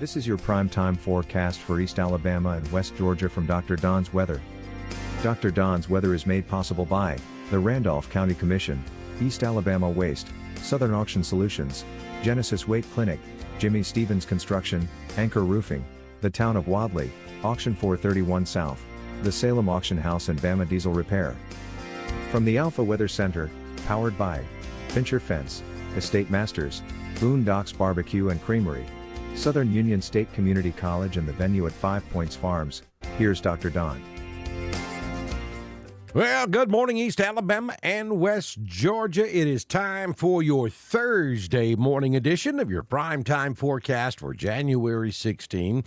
This is your prime time forecast for East Alabama and West Georgia from Dr. Don's Weather. Dr. Don's Weather is made possible by the Randolph County Commission, East Alabama Waste, Southern Auction Solutions, Genesis Weight Clinic, Jimmy Stevens Construction, Anchor Roofing, the Town of Wadley, Auction 431 South, the Salem Auction House and Bama Diesel Repair. From the Alpha Weather Center, powered by Fincher Fence, Estate Masters, Boondocks Barbecue and Creamery, Southern Union State Community College and the venue at 5 Points Farms, here's Dr. Don. Well, good morning, East Alabama and West Georgia. It is time for your Thursday morning edition of your primetime forecast for January 16,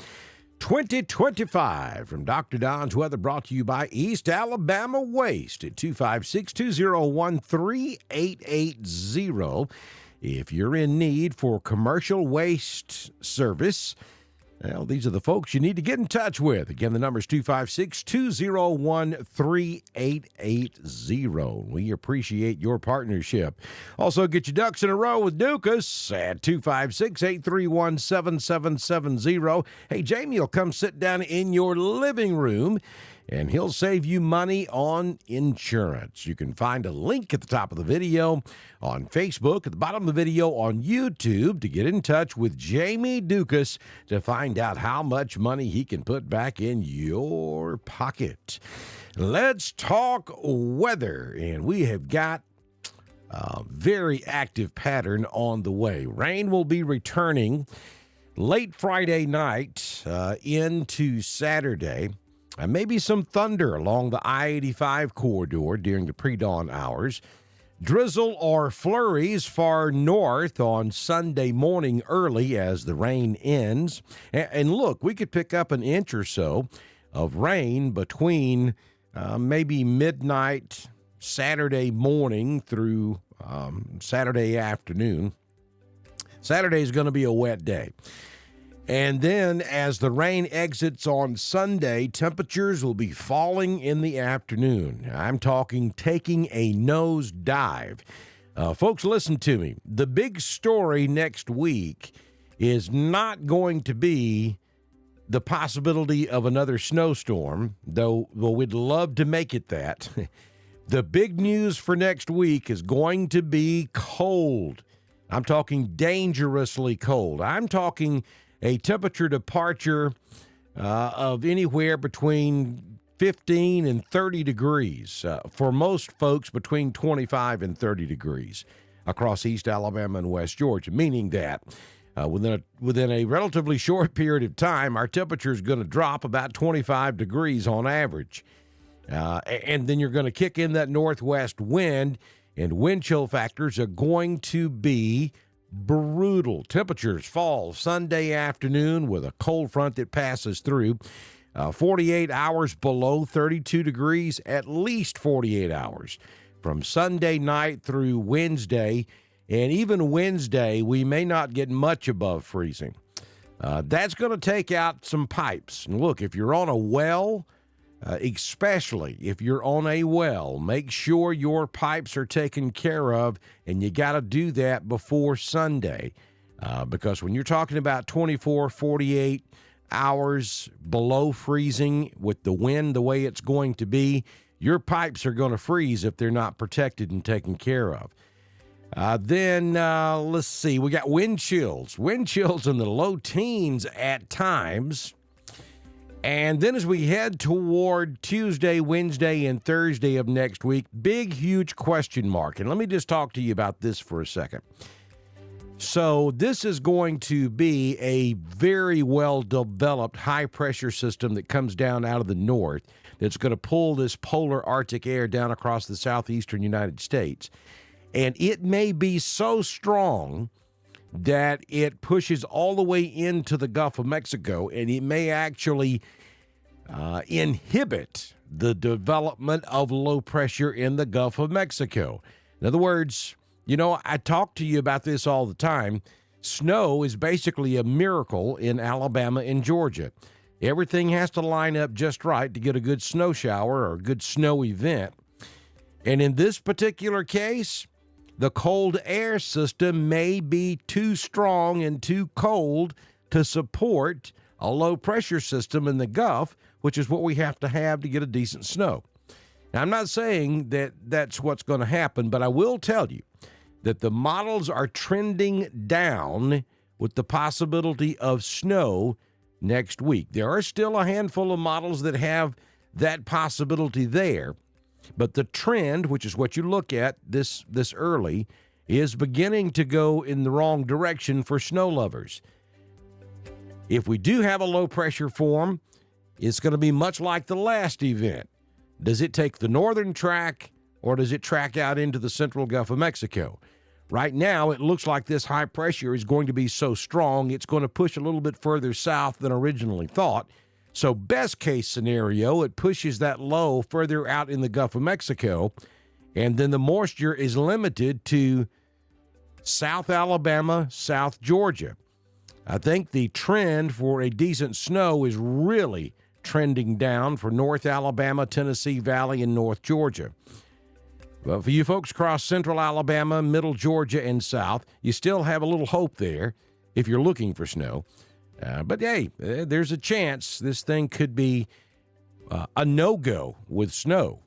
2025. From Dr. Don's Weather, brought to you by East Alabama Waste at 256-201-3880. If you're in need for commercial waste service, well, these are the folks you need to get in touch with. Again, the number is 256-201-3880. We appreciate your partnership. Also, get your ducks in a row with Dukas at 256-831-7770. Hey, Jamie will come sit down in your living room, and he'll save you money on insurance. You can find a link at the top of the video on Facebook, at the bottom of the video on YouTube, to get in touch with Jamie Dukas to find out how much money he can put back in your pocket. Let's talk weather, and we have got a very active pattern on the way. Rain will be returning late Friday night into Saturday. Maybe some thunder along the I-85 corridor during the pre-dawn hours. Drizzle or flurries far north on Sunday morning early as the rain ends. And look, we could pick up an inch or so of rain between maybe midnight Saturday morning through Saturday afternoon. Saturday is going to be a wet day. And then as the rain exits on Sunday, temperatures will be falling in the afternoon. I'm talking taking a nosedive. Folks, listen to me. The big story next week is not going to be the possibility of another snowstorm, though we'd love to make it that. The big news for next week is going to be cold. I'm talking dangerously cold. I'm talking a temperature departure of anywhere between 15 and 30 degrees. For most folks, between 25 and 30 degrees across East Alabama and West Georgia, meaning that within a relatively short period of time, our temperature is going to drop about 25 degrees on average. And then you're going to kick in that northwest wind, and wind chill factors are going to be brutal. Temperatures fall Sunday afternoon with a cold front that passes through. 48 hours below 32 degrees, at least 48 hours. From Sunday night through Wednesday, and even Wednesday, we may not get much above freezing. That's going to take out some pipes. And look, if you're on a well, especially if you're on a well, make sure your pipes are taken care of, and you got to do that before Sunday, because when you're talking about 24, 48 hours below freezing with the wind the way it's going to be, your pipes are going to freeze if they're not protected and taken care of. Then let's see, we got wind chills in the low teens at times. And then as we head toward Tuesday, Wednesday, and Thursday of next week, big, huge question mark. And let me just talk to you about this for a second. So this is going to be a very well-developed high-pressure system that comes down out of the north that's going to pull this polar Arctic air down across the southeastern United States. And it may be so strong that it pushes all the way into the Gulf of Mexico, and it may actually inhibit the development of low pressure in the Gulf of Mexico. In other words, I talk to you about this all the time. Snow is basically a miracle in Alabama and Georgia. Everything has to line up just right to get a good snow shower or a good snow event. And in this particular case, the cold air system may be too strong and too cold to support a low-pressure system in the Gulf, which is what we have to get a decent snow. Now, I'm not saying that that's what's going to happen, but I will tell you that the models are trending down with the possibility of snow next week. There are still a handful of models that have that possibility there, but the trend, which is what you look at this early, is beginning to go in the wrong direction for snow lovers. If we do have a low-pressure form, it's going to be much like the last event. Does it take the northern track, or does it track out into the central Gulf of Mexico? Right now, it looks like this high pressure is going to be so strong, it's going to push a little bit further south than originally thought. So best case scenario, it pushes that low further out in the Gulf of Mexico, and then the moisture is limited to South Alabama, South Georgia. I think the trend for a decent snow is really trending down for North Alabama, Tennessee Valley, and North Georgia. Well, for you folks across central Alabama, middle Georgia, and south, you still have a little hope there if you're looking for snow. But hey, there's a chance this thing could be a no-go with snow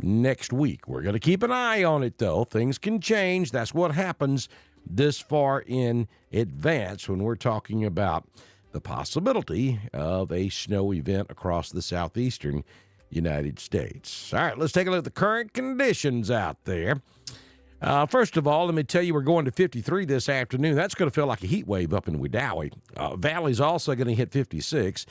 next week. We're going to keep an eye on it, though. Things can change. That's what happens this far in advance when we're talking about the possibility of a snow event across the southeastern United States. All right, let's take a look at the current conditions out there. First of all, let me tell you, we're going to 53 this afternoon. That's going to feel like a heat wave up in Wedowee. Valley's also going to hit 56,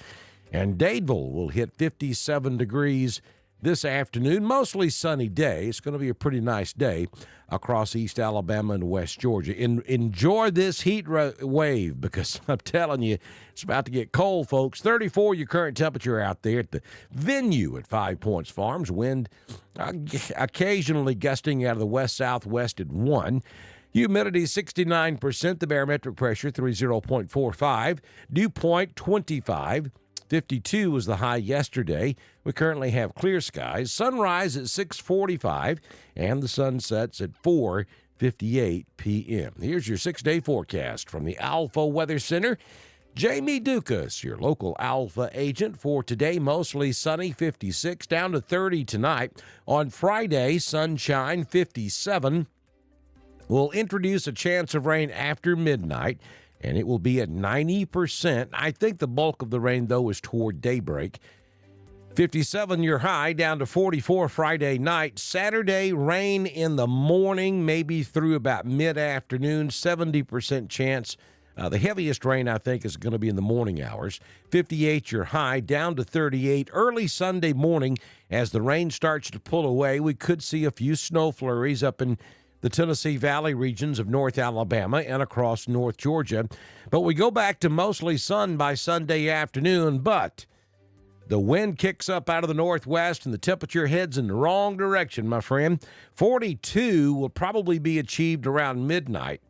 and Dadeville will hit 57 degrees this afternoon. Mostly sunny day. It's going to be a pretty nice day across East Alabama and West Georgia. Enjoy this heat wave, because I'm telling you, it's about to get cold, folks. 34 your current temperature out there at the venue at 5 Points Farms. Wind occasionally gusting out of the west-southwest at 1. Humidity 69%. The barometric pressure 30.45. Dew point 25. 52 was the high yesterday. We currently have clear skies. Sunrise at 6:45, and the sun sets at 4:58 p.m. Here's your 6-day forecast from the Alpha Weather Center. Jamie Dukas, your local Alpha agent for today. Mostly sunny, 56, down to 30 tonight. On Friday, sunshine, 57. We'll introduce a chance of rain after midnight, and it will be at 90%. I think the bulk of the rain, though, is toward daybreak. 57 your high, down to 44 Friday night. Saturday, rain in the morning, maybe through about mid-afternoon, 70% chance. The heaviest rain, I think, is going to be in the morning hours. 58 your high, down to 38. Early Sunday morning, as the rain starts to pull away, we could see a few snow flurries up in the Tennessee Valley regions of North Alabama and across North Georgia. But we go back to mostly sun by Sunday afternoon, but the wind kicks up out of the northwest and the temperature heads in the wrong direction, my friend. 42 will probably be achieved around midnight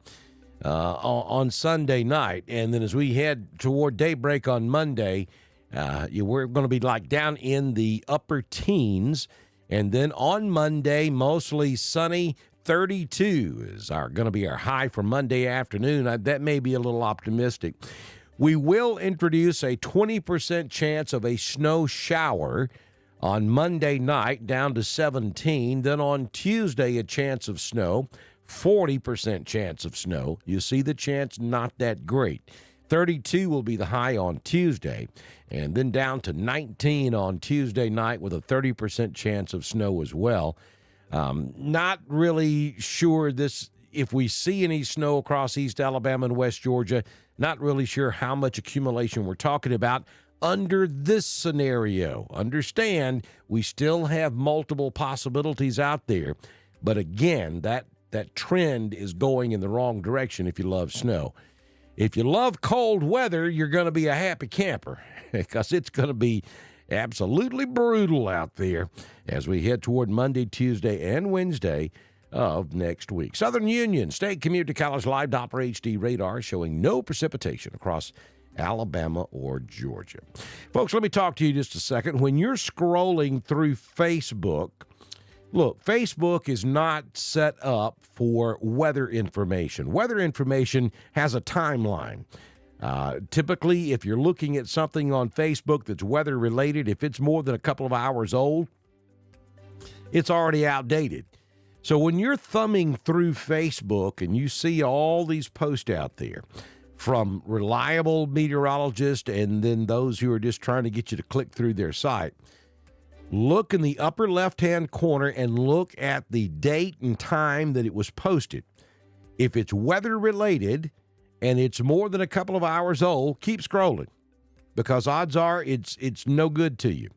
on Sunday night. And then as we head toward daybreak on Monday, we're going to be like down in the upper teens. And then on Monday, mostly sunny. 32 is going to be our high for Monday afternoon. That may be a little optimistic. We will introduce a 20% chance of a snow shower on Monday night, down to 17. Then on Tuesday, a chance of snow, 40% chance of snow. You see the chance, not that great. 32 will be the high on Tuesday, and then down to 19 on Tuesday night with a 30% chance of snow as well. Not really sure if we see any snow across East Alabama and West Georgia. Not really sure how much accumulation we're talking about under this scenario. Understand, we still have multiple possibilities out there. But again, that trend is going in the wrong direction if you love snow. If you love cold weather, you're going to be a happy camper, because it's going to be absolutely brutal out there as we head toward Monday, Tuesday, and Wednesday of next week. Southern Union State Community College Live Doppler HD radar showing no precipitation across Alabama or Georgia. Folks, let me talk to you just a second. When you're scrolling through Facebook, look, Facebook is not set up for weather information. Weather information has a timeline. Typically, if you're looking at something on Facebook that's weather-related, if it's more than a couple of hours old, it's already outdated. So when you're thumbing through Facebook and you see all these posts out there from reliable meteorologists and then those who are just trying to get you to click through their site, look in the upper left-hand corner and look at the date and time that it was posted. If it's weather-related and it's more than a couple of hours old, keep scrolling because odds are it's no good to you.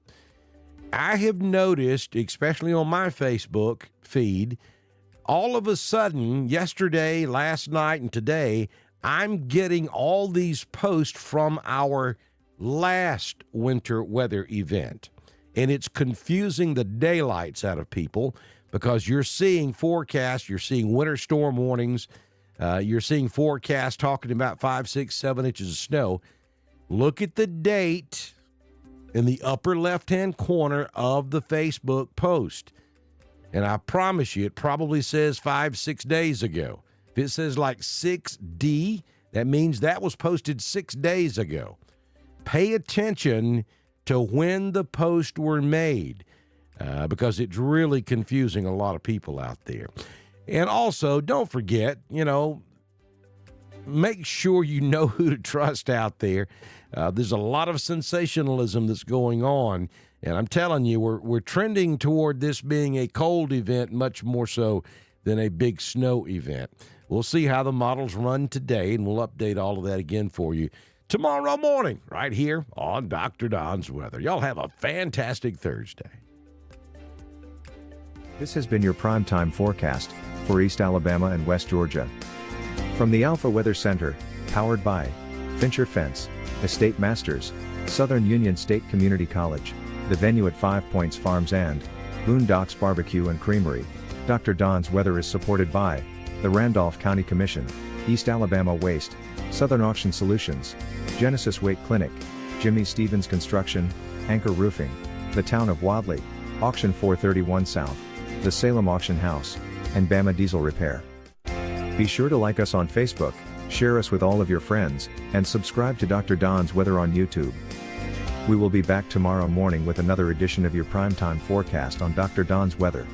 I have noticed, especially on my Facebook feed, all of a sudden, yesterday, last night, and today, I'm getting all these posts from our last winter weather event. And it's confusing the daylights out of people because you're seeing forecasts, you're seeing winter storm warnings, you're seeing forecasts talking about 5, 6, 7 inches of snow. Look at the date in the upper left-hand corner of the Facebook post. And I promise you, it probably says 5, 6 days ago. If it says like 6D, that means that was posted 6 days ago. Pay attention to when the posts were made because it's really confusing a lot of people out there. And also, don't forget, make sure you know who to trust out there. There's a lot of sensationalism that's going on, and I'm telling you, we're trending toward this being a cold event much more so than a big snow event. We'll see how the models run today, and we'll update all of that again for you tomorrow morning right here on Dr. Don's Weather. Y'all have a fantastic Thursday. This has been your primetime forecast for East Alabama and West Georgia. From the Alpha Weather Center, powered by Fincher Fence, Estate Masters, Southern Union State Community College, the venue at 5 Points Farms and Boondocks Barbecue and Creamery, Dr. Don's Weather is supported by the Randolph County Commission, East Alabama Waste, Southern Auction Solutions, Genesis Weight Clinic, Jimmy Stevens Construction, Anchor Roofing, the Town of Wadley, Auction 431 South, the Salem Auction House, and Bama Diesel Repair. Be sure to like us on Facebook, share us with all of your friends, and subscribe to Dr. Don's Weather on YouTube. We will be back tomorrow morning with another edition of your primetime forecast on Dr. Don's Weather.